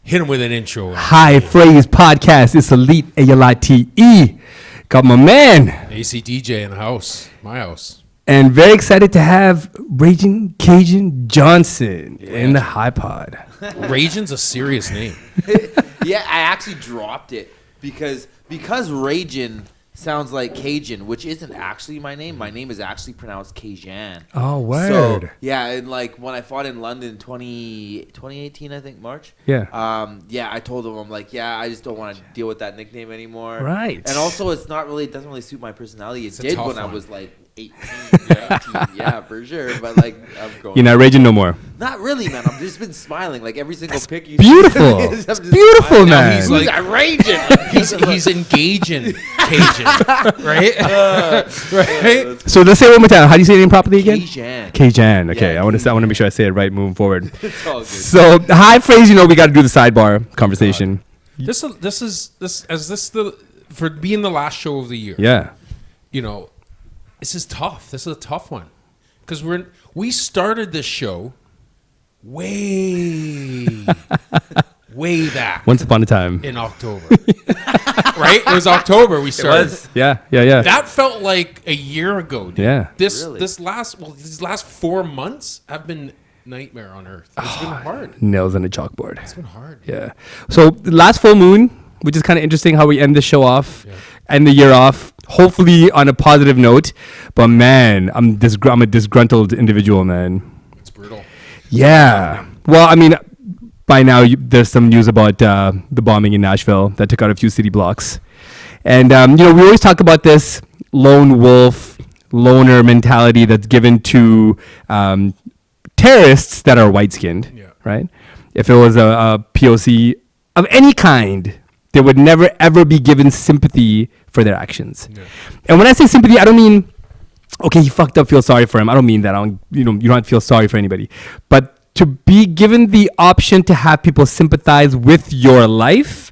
Hit him with an intro. Hi, Phrase Podcast. It's Alite, Alite. Got my man. ACDJ in the house. My house. And very excited to have Raging Kajan Johnson in the high pod. Raging's a serious name. Yeah, I actually dropped it because Raging sounds like Cajun, which isn't actually my name. My name is actually pronounced Kajan. Oh, word. So, yeah, and like when I fought in London 2018, I think, March. Yeah. I told him, I'm like, I just don't want to deal with that nickname anymore. Right. And also, it doesn't really suit my personality. It did when I was like 18, 19. Yeah, for sure. But like, I'm going. You're not raging no more. Not really, man. I've just been smiling. Like every single pic you beautiful. see. It's beautiful, man. He's Who's like that Raging? he's engaging Cajun, right? Right. So let's say it one more time. How do you say your name properly again? Kajan. Kajan. Okay, Yeah, I want to make sure I say it right moving forward. It's all good. So high Phrase. We got to do the sidebar conversation. This for being the last show of the year. Yeah. This is tough. This is a tough one because we started this show way back. Once upon a time. In October. Right? It was October we started. Yeah. That felt like a year ago, dude. Yeah. These last 4 months have been nightmare on earth. It's been hard. Nails on a chalkboard. It's been hard. Yeah. So the last full moon, which is kind of interesting how we end the show off, end the year off, hopefully on a positive note. But man, I'm a disgruntled individual, man. It's brutal. Yeah. Well, I mean, by now there's some news about the bombing in Nashville that took out a few city blocks. And, we always talk about this lone wolf, loner mentality that's given to terrorists that are white-skinned, right? If it was a POC of any kind, they would never, ever be given sympathy for their actions. Yeah. And when I say sympathy, I don't mean, okay, he fucked up, feel sorry for him. I don't mean that. You don't have to feel sorry for anybody. But to be given the option to have people sympathize with your life,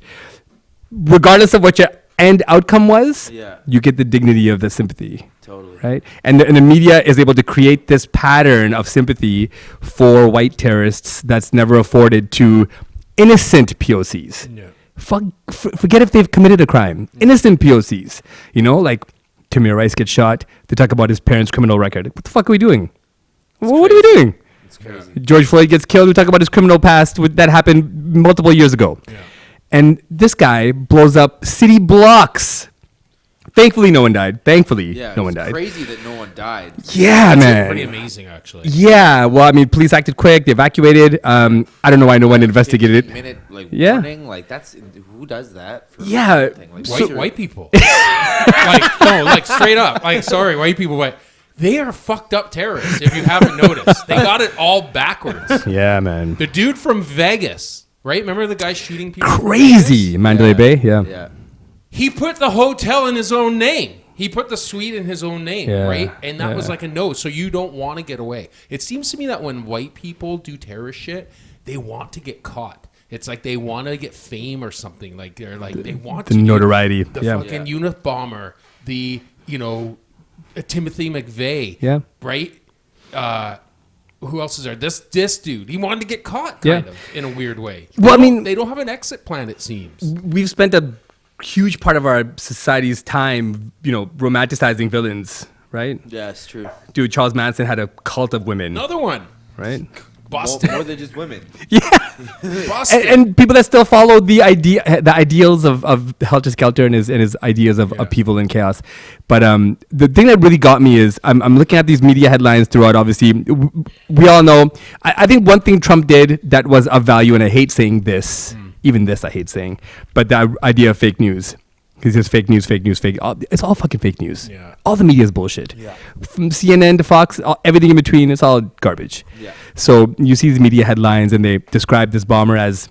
regardless of what your end outcome was, you get the dignity of the sympathy. Totally. Right? And the media is able to create this pattern of sympathy for white terrorists that's never afforded to innocent POCs. Yeah. Forget if they've committed a crime. Innocent POCs. Like Tamir Rice gets shot. They talk about his parents' criminal record. What the fuck are we doing? What are we doing? It's crazy. George Floyd gets killed. We talk about his criminal past that happened multiple years ago. Yeah. And this guy blows up city blocks. Thankfully, no one died. No one died. Crazy that no one died. Yeah, That's man. pretty amazing, actually. Yeah. Well, I mean, police acted quick. They evacuated. I don't know why no one investigated it. Minute warning. Like that's who does that? For White people. Straight up. Sorry, white people. But they are fucked up terrorists. If you haven't noticed, they got it all backwards. Yeah, man. The dude from Vegas, right? Remember the guy shooting people? Crazy, Mandalay Bay. Yeah. He put the hotel in his own name. He put the suite in his own name, right? And that was like a no. So you don't want to get away. It seems to me that when white people do terrorist shit, they want to get caught. It's like they want to get fame or something. Like they want the notoriety. The fucking Unabomber, the Timothy McVeigh. Yeah. Right. Who else is there? This dude. He wanted to get caught, kind of in a weird way. Well, they don't have an exit plan. It seems we've spent a huge part of our society's time, romanticizing villains, right? Yeah, it's true. Dude, Charles Manson had a cult of women. Another one, right? Boston. More than just women. Yeah. Boston. And people that still follow the ideals of Helter Skelter and his ideas of upheaval and chaos. But the thing that really got me is I'm looking at these media headlines throughout. Obviously, we all know. I think one thing Trump did that was of value, and I hate saying this. Even this I hate saying, but the idea of fake news. Because it's fake news. It's all fucking fake news. Yeah. All the media is bullshit. Yeah. From CNN to Fox, everything in between, it's all garbage. Yeah. So you see these media headlines and they describe this bomber as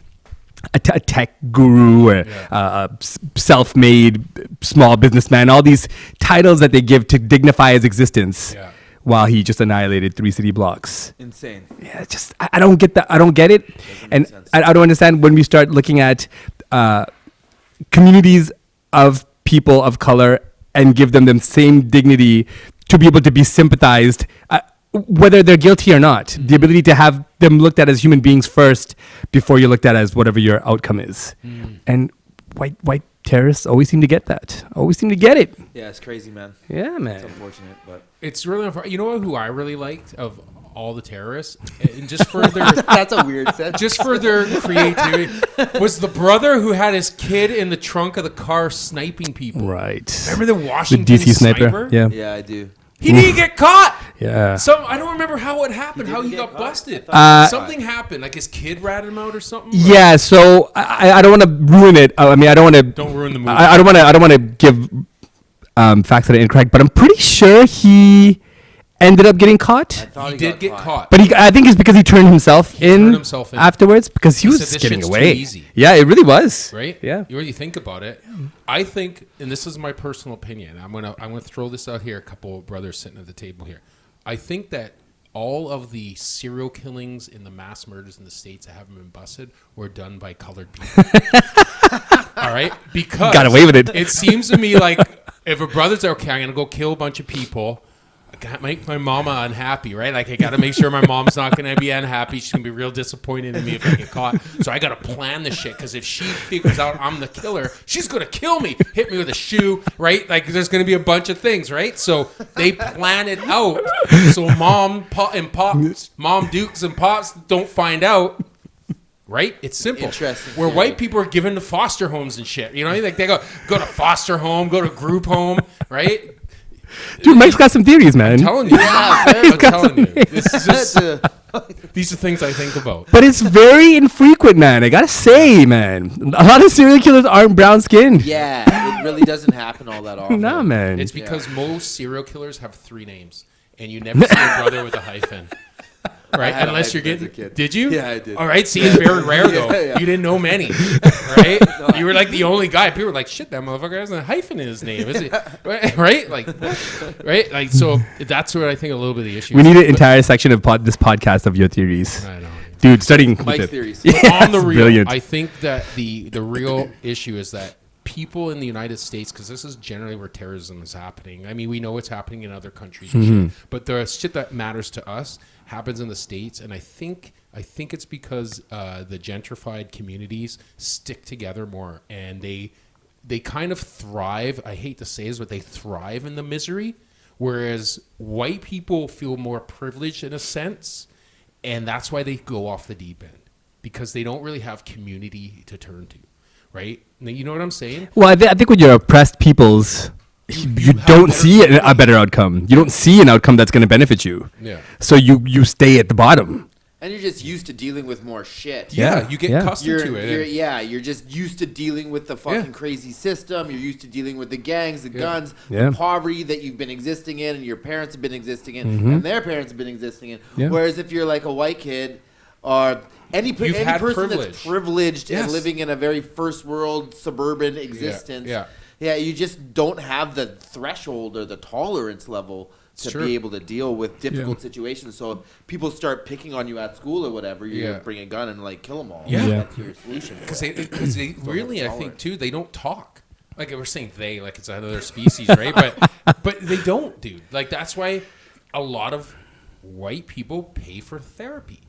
a tech guru or a self-made small businessman, all these titles that they give to dignify his existence. Yeah. While he just annihilated 3 city blocks. Insane. Yeah, just I don't get that. I don't get it. And I don't understand when we start looking at communities of people of color and give them the same dignity to be able to be sympathized. whether they're guilty or not. The ability to have them looked at as human beings first before you're looked at as whatever your outcome is. And white terrorists always seem to get that. Always seem to get it. Yeah, it's crazy, man. Yeah, man. It's unfortunate, but It's really unfortunate. You know who I really liked of all the terrorists, and just for their that's a weird sentence. just for their creativity, was the brother who had his kid in the trunk of the car sniping people. Right. Remember the The Washington DC sniper. Yeah. Yeah, I do. He didn't get caught. Yeah. So I don't remember how it happened, how he didn't got get caught? busted. Something happened, like his kid ratted him out or something. Yeah, so I don't want to ruin it. I mean, I don't want to. Don't ruin the movie. I don't want to give facts that are incorrect, but I'm pretty sure he ended up getting caught. Thought He did get caught. But I think it's because he turned himself in turned himself in. afterwards because he He was said, "This getting shit's away. too easy." Yeah, it really was. Right? Yeah. You really think about it. I think, and this is my personal opinion. I'm gonna throw this out here. A couple of brothers sitting at the table here. I think that all of the serial killings and the mass murders in the States that haven't been busted were done by colored people. All right? Because Got away with it. It seems to me like if a brother's okay, I'm gonna go kill a bunch of people. I can't make my mama unhappy, right? Like I got to make sure my mom's not going to be unhappy. She's going to be real disappointed in me if I get caught. So I got to plan this shit because if she figures out I'm the killer, she's going to kill me, hit me with a shoe, right? Like there's going to be a bunch of things, right? So they plan it out so mom Dukes and Pops don't find out. Right? It's simple. Interesting. Where white people are given to foster homes and shit. You know, like they go to foster home, go to group home, right? Dude, Mike's got some theories, man. I'm telling you. I'm telling you. This is just, That's these are things I think about. But it's very infrequent, man. I gotta say, man. A lot of serial killers aren't brown skinned. yeah, it really doesn't happen all that often. Nah, man. It's because most serial killers have 3 names, and you never see a brother with a hyphen. Right? had a Unless you're hyphen as a getting. kid. Did you? Yeah, I did. All right. See, it's very rare, though. Yeah. You didn't know many. Right? You were like the only guy. People were like, shit, that motherfucker has a hyphen in his name. Is it? Right? Like, right? Like, so that's what I think a little bit of the issue We is. need an entire section of this podcast of your theories. I know. Dude, studying Mike's theories. But on the Yes, real, brilliant. I think that the real issue is that people in the United States, because this is generally where terrorism is happening. I mean, we know what's happening in other countries, and shit, but the shit that matters to us happens in the States, and I think it's because the gentrified communities stick together more, and they kind of thrive. I hate to say this, but they thrive in the misery, whereas white people feel more privileged in a sense. And that's why they go off the deep end, because they don't really have community to turn to, right? You know what I'm saying? Well, I think when you're oppressed peoples, you don't see a better outcome. You don't see an outcome that's going to benefit you. Yeah. So you stay at the bottom. And you're just used to dealing with more shit. Yeah, you get yeah. accustomed to it. You're just used to dealing with the fucking crazy system. You're used to dealing with the gangs, the guns, Yeah. the poverty that you've been existing in, and your parents have been existing in, and their parents have been existing in. Yeah. Whereas if you're like a white kid or any had person privilege. that's privileged Yes. and living in a very first world suburban existence, Yeah. you just don't have the threshold or the tolerance level to Sure. be able to deal with difficult Yeah. situations. So if people start picking on you at school or whatever, you bring a gun and like kill them all. Yeah. That's your solution. Because they really, I think, tolerant. too, they don't talk. Like we're saying they, like it's another species, right? But they don't, dude. Like that's why a lot of white people pay for therapy,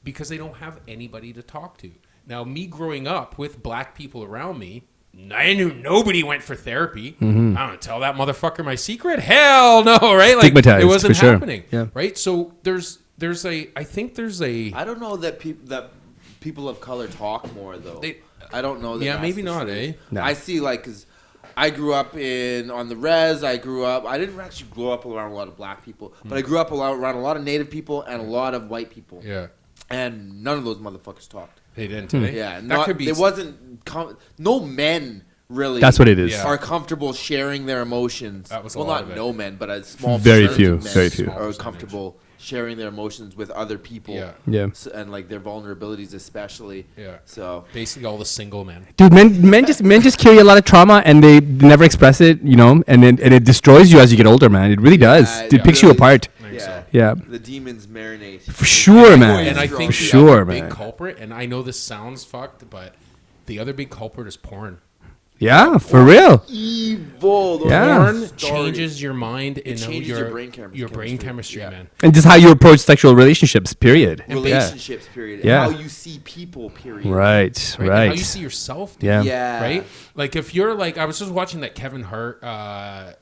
because they don't have anybody to talk to. Now, me growing up with black people around me, I knew nobody went for therapy. I'm gonna tell that motherfucker my secret. Hell no, right? Like Stigmatized, it wasn't for sure. happening. Yeah. Right. So I think there's a. I don't know that people of color talk more though. I don't know that. Yeah, that's maybe the not, truth. eh? No. I see, like, cause I grew up on the res. I didn't actually grow up around a lot of black people, but I grew up around a lot of native people and a lot of white people. Yeah. And none of those motherfuckers talked. They didn't today. Yeah, that could be. There wasn't no men really. That's what it is. Yeah. Are comfortable sharing their emotions. That was a well, lot not of it. no men, but a small Very percentage few, of men very few. are Small comfortable sharing their emotions with other people. Yeah. Yeah. And like their vulnerabilities, especially. Yeah. So Basically, all the single men. Dude, men just carry a lot of trauma and they never express it, you know, and it destroys you as you get older, man. It really does. Yeah, It picks you really. apart. think yeah, so. Yeah. the demons marinate. For sure, man. And I For think For the sure, other big man. culprit, and I know this sounds fucked, but the other big culprit is porn. Yeah, for real. Evil. Those Yeah. Porn stories. changes your mind and changes your your brain chemistry, yeah. man. And just how you approach sexual relationships, period. Relationships, period. Yeah. And how you see people, period. Right. And how you see yourself, dude. Yeah. Yeah. Right? Like if you're like, I was just watching that Kevin Hart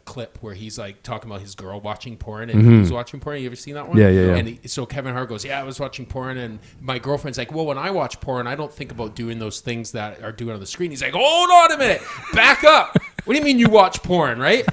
clip where he's like talking about his girl watching porn and he was watching porn. You ever seen that one? Yeah, yeah, yeah. And so Kevin Hart goes, yeah, I was watching porn and my girlfriend's like, well, when I watch porn, I don't think about doing those things that are doing on the screen. He's like, hold on a minute, back up. What do you mean you watch porn, right?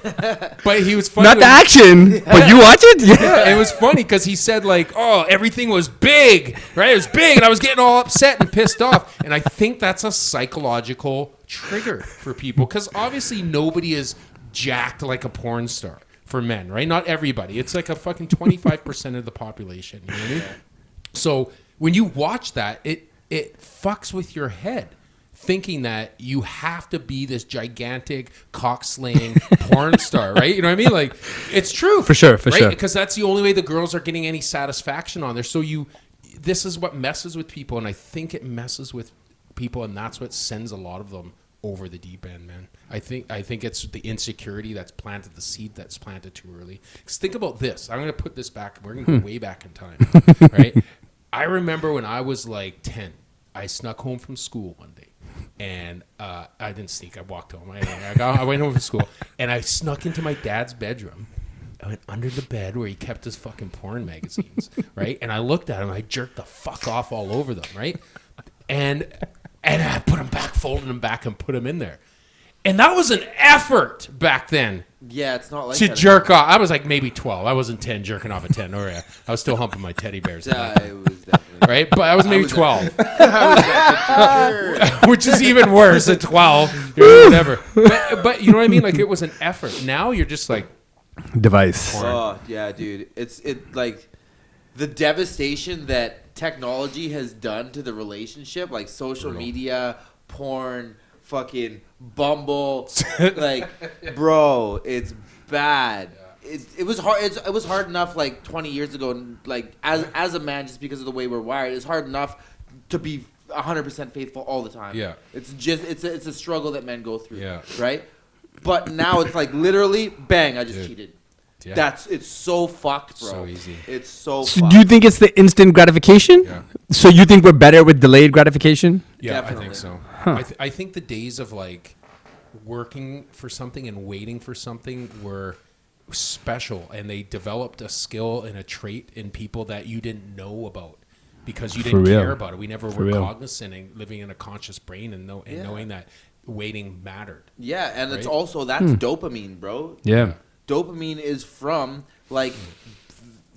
But he was funny. Not the action, but you watch it? Yeah, it was funny because he said like, oh, everything was big, right? It was big and I was getting all upset and pissed off. And I think that's a psychological trigger for people because obviously nobody is jacked like a porn star for men, right? Not everybody. It's like a fucking 25% of the population. You know what I mean? So when you watch that, it fucks with your head. Thinking that you have to be this gigantic cock-slaying porn star, right? You know what I mean? Like, it's true. For sure, for right? sure. Because that's the only way the girls are getting any satisfaction on there. So this is what messes with people, and I think it messes with people, and that's what sends a lot of them over the deep end, man. I think it's the insecurity that's planted, the seed that's planted too early. Because think about this. I'm going to put this back. We're going to go way back in time, right? I remember when I was like 10, I snuck home from school one day. And I didn't sneak. I walked home. I went home from school, and I snuck into my dad's bedroom. I went under the bed where he kept his fucking porn magazines, right? And I looked at him. I jerked the fuck off all over them, right? And I put them back, folded them back, and put them in there. And that was an effort back then. Yeah, it's not like to that jerk off. I was like maybe 12. I wasn't 10 jerking off at 10. Or I was still humping my teddy bears. Yeah, it was definitely. Right? But I was maybe 12. Which is even worse at 12. Whatever. But you know what I mean? Like it was an effort. Now you're just like Device. Oh, yeah, dude. It's like the devastation that technology has done to the relationship, like social media, porn, fucking Bumble, like, bro, it's bad. It was hard. It was hard enough like 20 years ago, and like as a man, just because of the way we're wired, it's hard enough to be 100% faithful all the time. Yeah, it's just it's a struggle that men go through. Yeah, right. But now it's like literally, bang! I just cheated. Yeah. It's so fucked, bro. So easy. It's so. So fucked. do you think it's the instant gratification? Yeah. So you think we're better with delayed gratification? Yeah, Definitely. I think so. Huh. I think the days of like working for something and waiting for something were special, and they developed a skill and a trait in people that you didn't know about because you didn't care about it. We never were cognizant and living in a conscious brain and knowing that waiting mattered. Yeah, and right? it's also that's dopamine, bro. Yeah. Dopamine is from like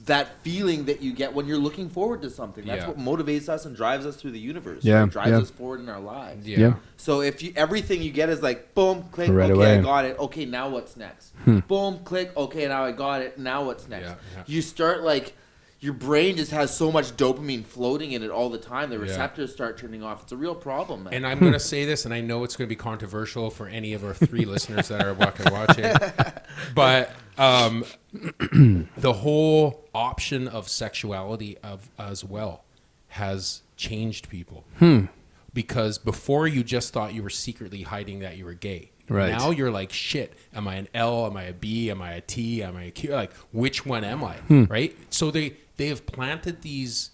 that feeling that you get when you're looking forward to something. That's what motivates us and drives us through the universe. Yeah, Right? Drives us forward in our lives. Yeah. So if everything you get is like boom, click, Right okay, away. I got it. Okay, now what's next? Boom, click, okay, now I got it. Now what's next? Yeah. You start like your brain just has so much dopamine floating in it all the time. The receptors start turning off. It's a real problem, man. And I'm going to say this, and I know it's going to be controversial for any of our 3 listeners that are watching, but the whole option of sexuality as well has changed people. Because before you just thought you were secretly hiding that you were gay. Right. Now you're like, shit, am I an L? Am I a B? Am I a T? Am I a Q? Like, which one am I? Right? So they have planted these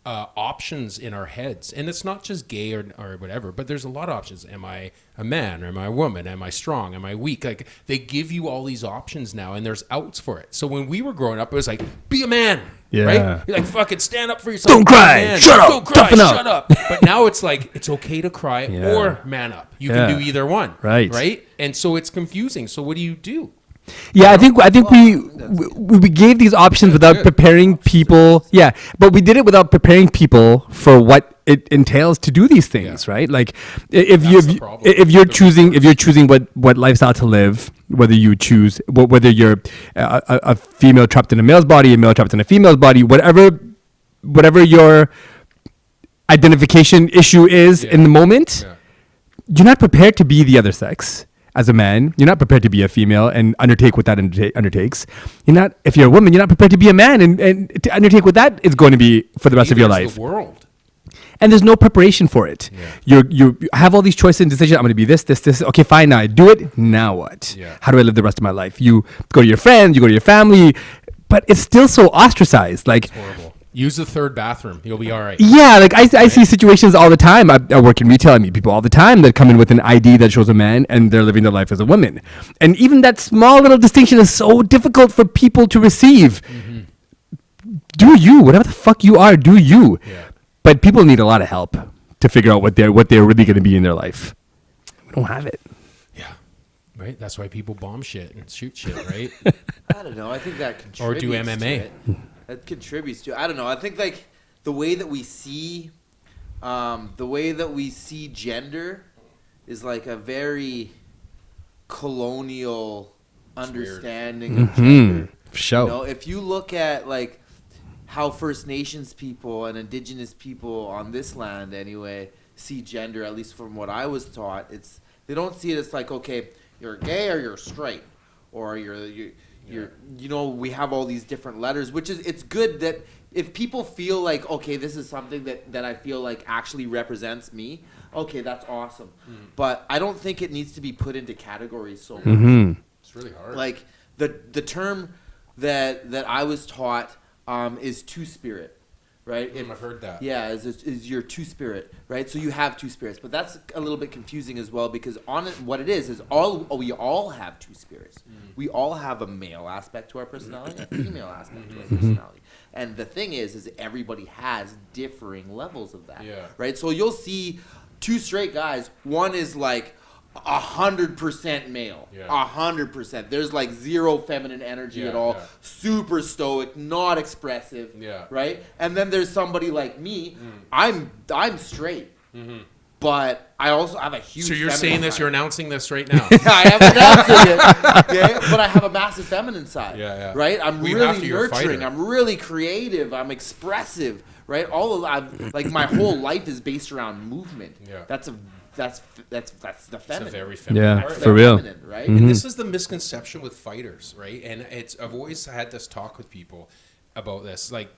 options in our heads. And it's not just gay or whatever, but there's a lot of options. Am I a man? Or am I a woman? Am I strong? Am I weak? Like, they give you all these options now, and there's outs for it. So when we were growing up, it was like, be a man. Yeah. Right? You're like, fucking stand up for yourself. Don't cry. Shut up. Don't cry. Toughen up. Shut up. But now it's like, it's okay to cry or man up. You can do either one. Right. Right? And so it's confusing. So what do you do? Yeah, I think we gave these options without preparing people. Yeah, but we did it without preparing people for what it entails to do these things, right? Like if you're choosing what lifestyle to live, whether you choose whether you're a female trapped in a male's body, a male trapped in a female's body, whatever your identification issue is in the moment, you're not prepared to be the other sex. As a man, you're not prepared to be a female and undertake what that undertakes. If you're a woman, you're not prepared to be a man and to undertake what that is going to be for the rest of your life. The world. and there's no preparation for it. You have all these choices and decisions. I'm going to be this. Okay, fine. Now I do it. Now what? How do I live the rest of my life? You go to your friends, you go to your family, but it's still so ostracized. Like, it's horrible. Use the third bathroom. You'll be all right. Yeah, like I see situations all the time. I work in retail. I meet people all the time that come in with an ID that shows a man and they're living their life as a woman. And even that small little distinction is so difficult for people to receive. Do you, whatever the fuck you are, do you. But people need a lot of help to figure out what they're really going to be in their life. We don't have it. Yeah. Right? That's why people bomb shit and shoot shit, right? I don't know. I think that contributes or do MMA. to it. That contributes to it. I don't know. I think like the way that we see gender is like a very colonial understanding of gender. Sure. You know, if you look at like how First Nations people and Indigenous people on this land anyway see gender, at least from what I was taught, they don't see it as like, okay, you're gay or you're straight, or you're you know, we have all these different letters, which is, it's good that if people feel like, okay, this is something that I feel like actually represents me, okay, that's awesome. But I don't think it needs to be put into categories so much. It's really hard. Like the term that I was taught is two-spirit. Right? I've heard that. Yeah, is your two-spirit, right? So you have two spirits, but that's a little bit confusing as well, because what it is we all have two spirits. We all have a male aspect to our personality and a female aspect to our personality. And the thing is everybody has differing levels of that, right? So you'll see two straight guys. One is like 100% male, 100%. There's like zero feminine energy at all. Super stoic, not expressive, right? And then there's somebody like me. I'm straight, but I also have a huge. So you're saying this? side. You're announcing this right now? I am announcing it. Okay? But I have a massive feminine side. Right? I'm really nurturing. I'm really creative. I'm expressive. Right? Like my whole life is based around movement. That's the feminine. It's a very feminine. Yeah, for real. Feminine, right? And this is the misconception with fighters, right? And I've always had this talk with people about this. Like,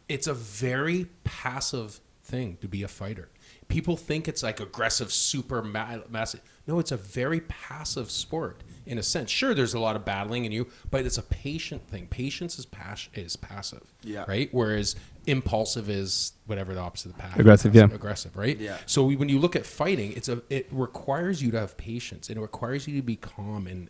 it's a very passive thing to be a fighter. People think it's like aggressive, super massive. No, it's a very passive sport in a sense. Sure, there's a lot of battling in you, but it's a patient thing. Patience is passive, right? Whereas impulsive is whatever the opposite of the aggressive, aggressive, right? Yeah. So when you look at fighting, it requires you to have patience, and it requires you to be calm, and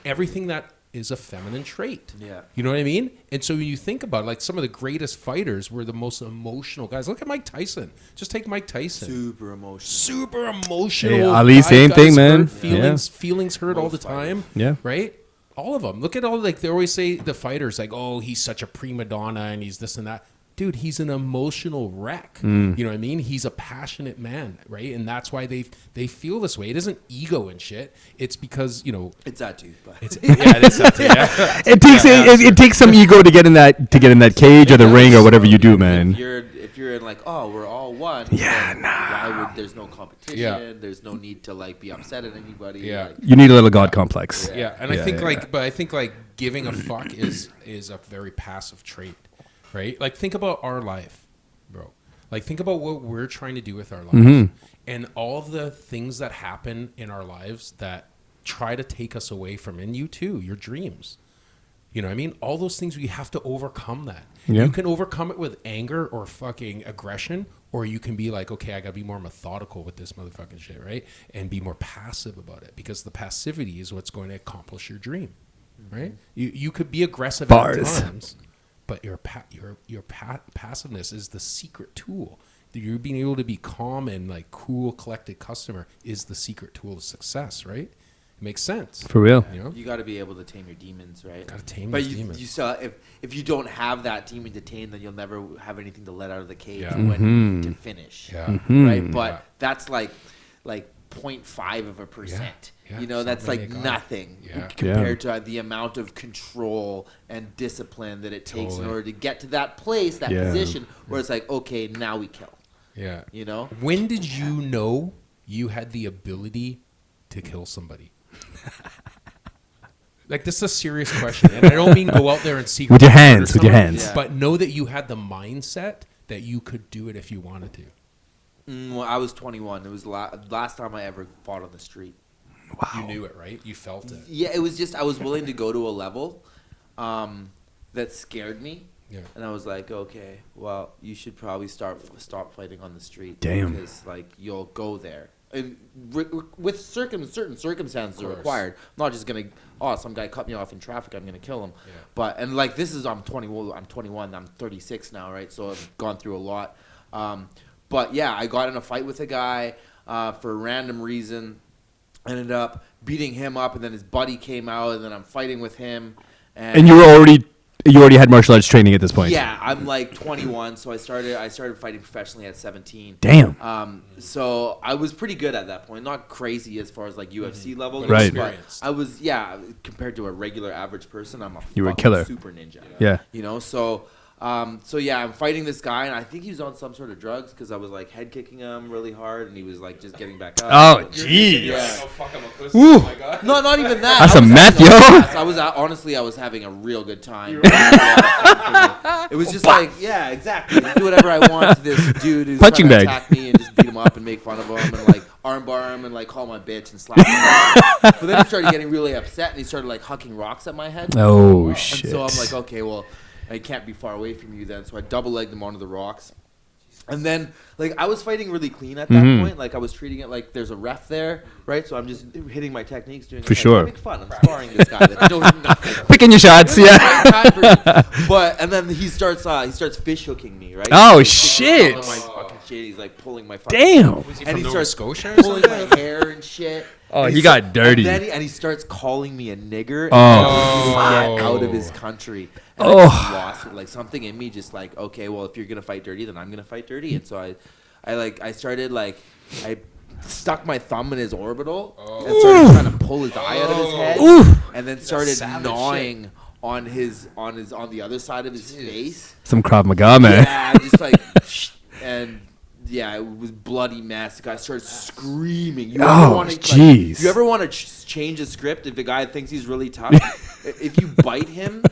everything that is a feminine trait. You know what I mean? And so when you think about it, like some of the greatest fighters were the most emotional guys. Look at Mike Tyson. Just take Mike Tyson. Super emotional. Hey, Ali, same thing, man. Feelings hurt all the time. Yeah. Right? All of them. Look at all, like, they always say the fighters, like, oh, he's such a prima donna and he's this and that. Dude, he's an emotional wreck. You know what I mean? He's a passionate man, right? And that's why they feel this way. It isn't ego and shit. It's because, you know, it's that too. But it's that too. Yeah. It takes some ego to get in that cage or the ring or whatever you do, man. If you're in like, oh, we're all one. There's no competition. There's no need to like be upset at anybody. Like, you need a little God complex. And I think like giving a fuck is a very passive trait. Right? Like, think about our life, bro. Like, think about what we're trying to do with our lives. And all of the things that happen in our lives that try to take us away from, and you too, your dreams. You know what I mean? All those things, we have to overcome that. You can overcome it with anger or fucking aggression, or you can be like, okay, I gotta be more methodical with this motherfucking shit, right? And be more passive about it, because the passivity is what's going to accomplish your dream, right? You could be aggressive at times, but your passiveness is the secret tool. You being able to be calm and like cool, collected customer is the secret tool to success, right? It makes sense. For real. You know? You got to be able to tame your demons, right? Got to tame your demons. But you saw, if you don't have that demon to tame, then you'll never have anything to let out of the cage when to finish. Right? But that's like 0.5%. You know, that's like nothing compared to the amount of control and discipline that it takes in order to get to that place, that position where it's like, okay, now we kill. Yeah. You know? When did you know you had the ability to kill somebody? Like, this is a serious question. And I don't mean go out there and seek with your hands, but know that you had the mindset that you could do it if you wanted to. Well, I was 21. It was last time I ever fought on the street. Wow. You knew it, right? You felt it. Yeah, it was just I was willing to go to a level that scared me. Yeah. And I was like, okay, well, you should probably stop fighting on the street. Damn. Because, like, you'll go there. And with certain circumstances are required. I'm not just going to, some guy cut me off in traffic, I'm going to kill him. Yeah. But, and, like, I'm 21, I'm 36 now, right? So I've gone through a lot. But, yeah, I got in a fight with a guy for a random reason. Ended up beating him up, and then his buddy came out, and then I'm fighting with him. And you already had martial arts training at this point. Yeah, I'm like 21, so I started fighting professionally at 17. Damn. So I was pretty good at that point. Not crazy as far as like UFC level, right? But I was, compared to a regular average person, I'm a killer, super ninja. Yeah. You know, so yeah, I'm fighting this guy, and I think he was on some sort of drugs because I was like head kicking him really hard, and he was like just getting back up. Oh, jeez. Yeah. Oh, fuck, I'm a pussy. Oh my God. No, not even that. That's a meth, yo. Honestly, I was having a real good time. It was just like, yeah, exactly. Do whatever I want to this dude who's punching trying to bag. attack me and just beat him up and make fun of him and like armbar him and like call him a bitch and slap him. But then he started getting really upset and he started like hucking rocks at my head. Oh, shit. And so I'm like, okay, well, I can't be far away from you then. So I double-legged him onto the rocks. And then, like, I was fighting really clean at that point. Like, I was treating it like there's a ref there, right? So I'm just hitting my techniques, doing for sure. Having fun. I'm sparring this guy that knows nothing. Picking your shots, yeah. But and then he starts fish hooking me, right? Oh, he's shit. My fucking shit. He's like pulling my fucking damn. Was he and from he Nova starts Scotia or pulling something? my hair and shit. Oh, and he got dirty. And he starts calling me a nigger. Oh. Get out of his country. And Oh. I just lost it. Like something in me just like, okay, well, if you're gonna fight dirty, then I'm gonna fight dirty. And so I started like I stuck my thumb in his orbital and started trying to pull his eye out of his head, and then started gnawing on the other side of his face. Some Krav Maga, man. Yeah, just like and. Yeah, it was bloody mess. The guy started screaming. You ever want to change a script if the guy thinks he's really tough? If you bite him,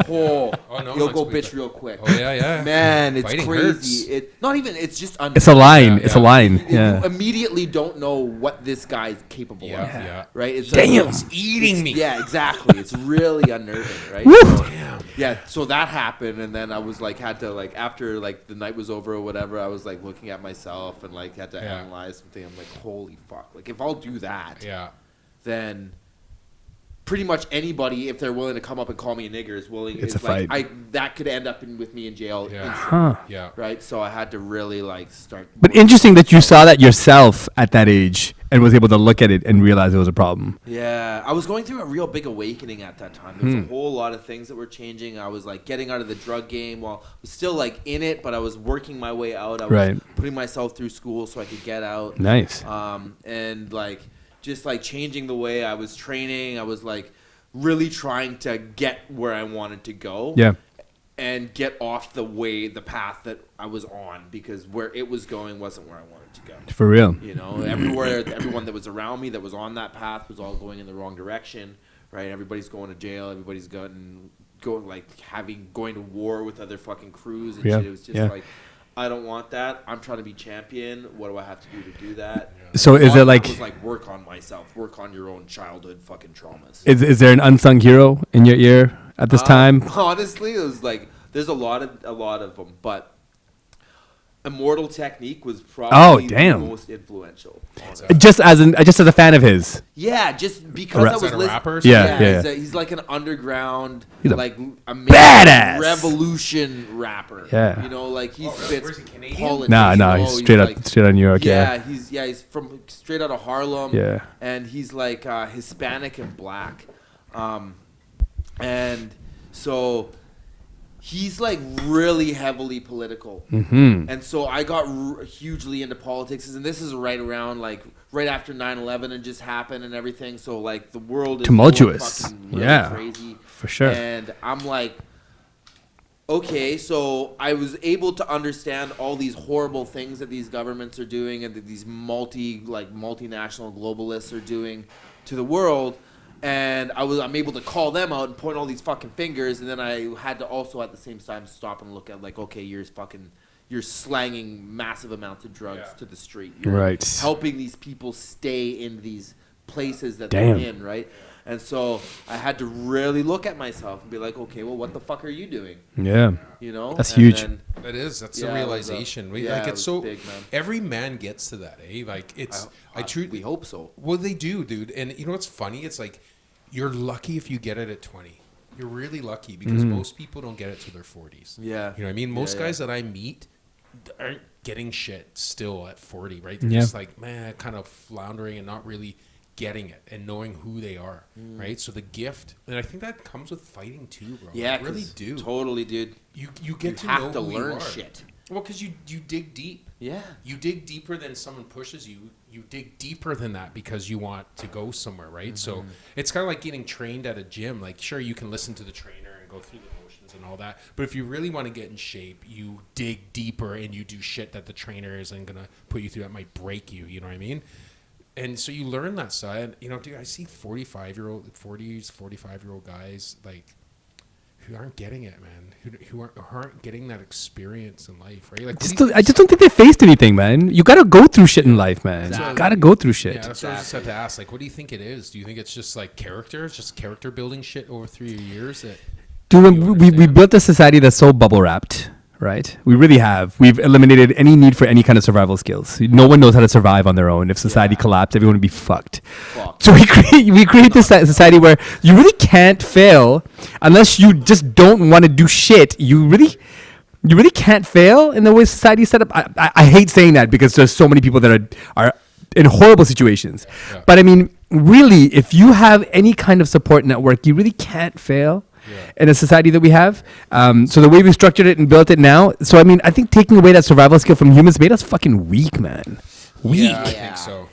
he'll go bitch real quick. Oh yeah. Man, it's Biting crazy. hurts. It's just It's a line. It's a line. Yeah. You immediately don't know what this guy's capable of. Yeah. Right? It's Damn. Like, He's eating me. Yeah, exactly. It's really unnerving, right? Woo. So, Damn. yeah, so that happened, and then I was like, had to like after like the night was over or whatever, I was like looking at myself and like had to analyze something. I'm like, holy fuck! Like if I'll do that, then pretty much anybody, if they're willing to come up and call me a nigger, is willing. It's a fight. That could end up with me in jail. Yeah. Right. So I had to really like start. But interesting that you saw that yourself at that age and was able to look at it and realize it was a problem. Yeah, I was going through a real big awakening at that time. There was a whole lot of things that were changing. I was like getting out of the drug game. Well, I was still like in it, but I was working my way out. I was putting myself through school so I could get out. Nice. And like just like changing the way I was training. I was like really trying to get where I wanted to go. Yeah. And get off the path that I was on, because where it was going wasn't where I wanted to go. For real. You know, everyone that was around me that was on that path was all going in the wrong direction, right? Everybody's going to jail. Everybody's going to war with other fucking crews and shit. It was just like, I don't want that. I'm trying to be champion. What do I have to do to do that? So is it like... It was like, work on myself. Work on your own childhood fucking traumas. Is there an unsung hero in your ear at this time? Honestly, it was like, there's a lot of them, but Immortal Technique was probably the most influential. Just as a fan of his. Yeah, just because I was listening. A rapper? Yeah. He's like an underground, he's a like amazing badass revolution rapper. Yeah, you know, like he spits. Is he Canadian? Nah, he's straight out of New York. He's from straight out of Harlem. Yeah, and he's like Hispanic and black, and so. He's like really heavily political, and so I got hugely into politics. And this is right around like right after 9/11 and just happened and everything. So like the world is tumultuous, really crazy for sure. And I'm like, okay, so I was able to understand all these horrible things that these governments are doing and that these multinational globalists are doing to the world. And I'm able to call them out and point all these fucking fingers, and then I had to also at the same time stop and look at like, okay, you're you're slanging massive amounts of drugs to the street. You're Right. helping these people stay in these places that Damn. they're in, right? And so I had to really look at myself and be like, okay, well, what the fuck are you doing? Yeah. You know? That's And huge. then- That is. That's Yeah, the it was realization. yeah, Like it it's was so. big, man. Every man gets to that, eh? Like it's. I truly. We hope so. Well, they do, dude. And you know what's funny? It's like you're lucky if you get it at 20. You're really lucky because most people don't get it to their 40s. Yeah. You know what I mean? Most Yeah, guys that I meet aren't getting shit still at 40, right? They're Yeah. just like, man, kind of floundering and not really getting it and knowing who they are, right? So the gift, and I think that comes with fighting too, bro. Yeah, I really 'cause do. Totally, dude. You You get to have know to who you learn are. shit. Well, because you dig deep. Yeah. You dig deeper than someone pushes you. You dig deeper than that because you want to go somewhere, right? So it's kind of like getting trained at a gym. Like, sure, you can listen to the trainer and go through the motions and all that, but if you really want to get in shape, you dig deeper and you do shit that the trainer isn't gonna put you through that might break you. You know what I mean? And so you learn that side. You know, dude, I see 45-year-old guys like who aren't getting it, man. Who aren't getting that experience in life, right? Like, I just don't think they faced anything, man. You gotta go through shit in life, man. Exactly. You gotta go through shit. Yeah, that's what I just had to ask. Like, what do you think it is? Do you think it's just like character? It's just character building shit over 3 years that. Dude, you we understand? built a society that's so bubble wrapped, right? We really have. We've eliminated any need for any kind of survival skills. No one knows how to survive on their own. If society collapsed, everyone would be fucked. Fuck. So we create this society where you really can't fail unless you just don't want to do shit. You really can't fail in the way society is set up. I hate saying that because there's so many people that are in horrible situations. Yeah. But I mean, really, if you have any kind of support network, you really can't fail. In a society that we have. So the way we structured it and built it now. So, I mean, I think taking away that survival skill from humans made us fucking weak, man. Weak. Yeah, I Yeah. think so.